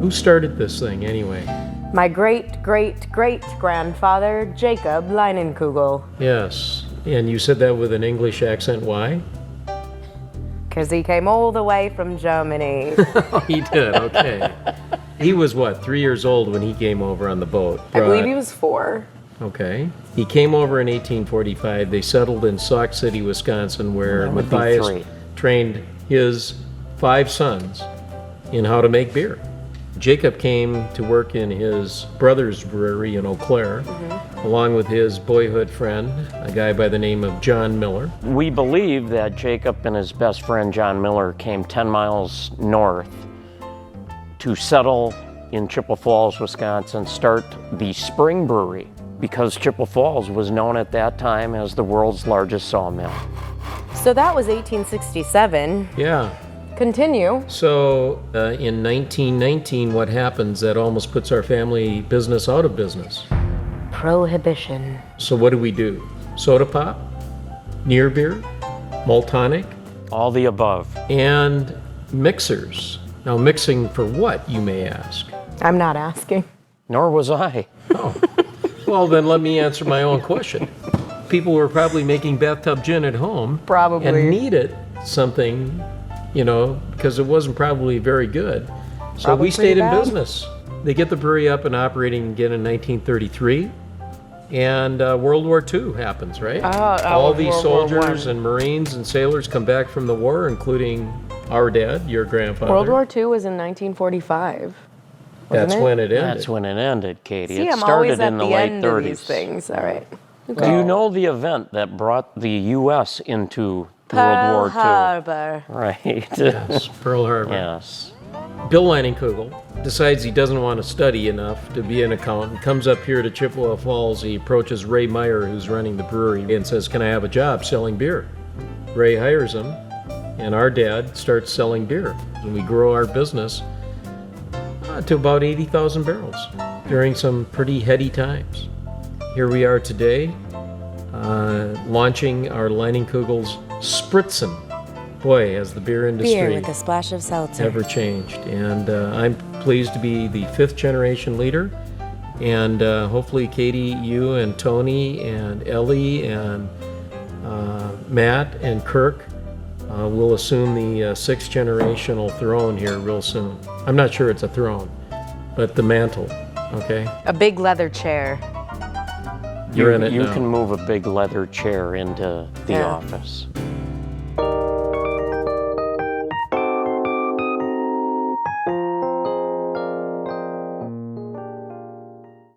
Who started this thing anyway? My great-great-great-grandfather, Jacob Leinenkugel. Yes, and you said that with an English accent. Why? Because he came all the way from Germany. Oh, he did, okay. He was what, 3 years old when he came over on the boat? I believe he was 4. Okay. He came over in 1845. They settled in Sauk City, Wisconsin, where Matthias trained his 5 sons in how to make beer. Jacob came to work in his brother's brewery in Eau Claire, along with his boyhood friend, a guy by the name of John Miller. We believe that Jacob and his best friend John Miller came 10 miles north to settle in Chippewa Falls, Wisconsin, start the Spring Brewery, because Chippewa Falls was known at that time as the world's largest sawmill. So that was 1867. Yeah. Continue. So in 1919, what happens that almost puts our family business out of business? Prohibition. So what do? Soda pop? Near beer? Malt tonic? All the above. And mixers. Now mixing for what, you may ask? I'm not asking. Nor was I. Oh. Well, then let me answer my own question. People were probably making bathtub gin at home. Probably. And needed something, because it wasn't probably very good. So Probably we stayed in bad. business. They get the brewery up and operating again in 1933. And World War II happens, right? All these soldiers and Marines and sailors come back from the war, including our dad, your grandfather. World War II was in 1945. That's when it ended. That's when it ended, Katie. See, it I'm started always at in the the late end 30s. of these things. All right. Do you know the event that brought the U.S. into Pearl World War II? Harbor. Right. Yes, Pearl Harbor. Yes. Bill Leinenkugel decides he doesn't want to study enough to be an accountant, comes up here to Chippewa Falls. He approaches Ray Meyer, who's running the brewery, and says, "Can I have a job selling beer?" Ray hires him, and our dad starts selling beer. And we grow our business to about 80,000 barrels during some pretty heady times. Here we are today, launching our Leinenkugels Spritzen. Boy, has the beer industry Beer with a splash of seltzer. ever changed. And I'm pleased to be the 5th generation leader. And hopefully, Katie, you and Tony and Ellie and Matt and Kirk will assume the 6th generational throne here real soon. I'm not sure it's a throne, but the mantle, okay? A big leather chair. You're in it You now. can move a big leather chair into the office.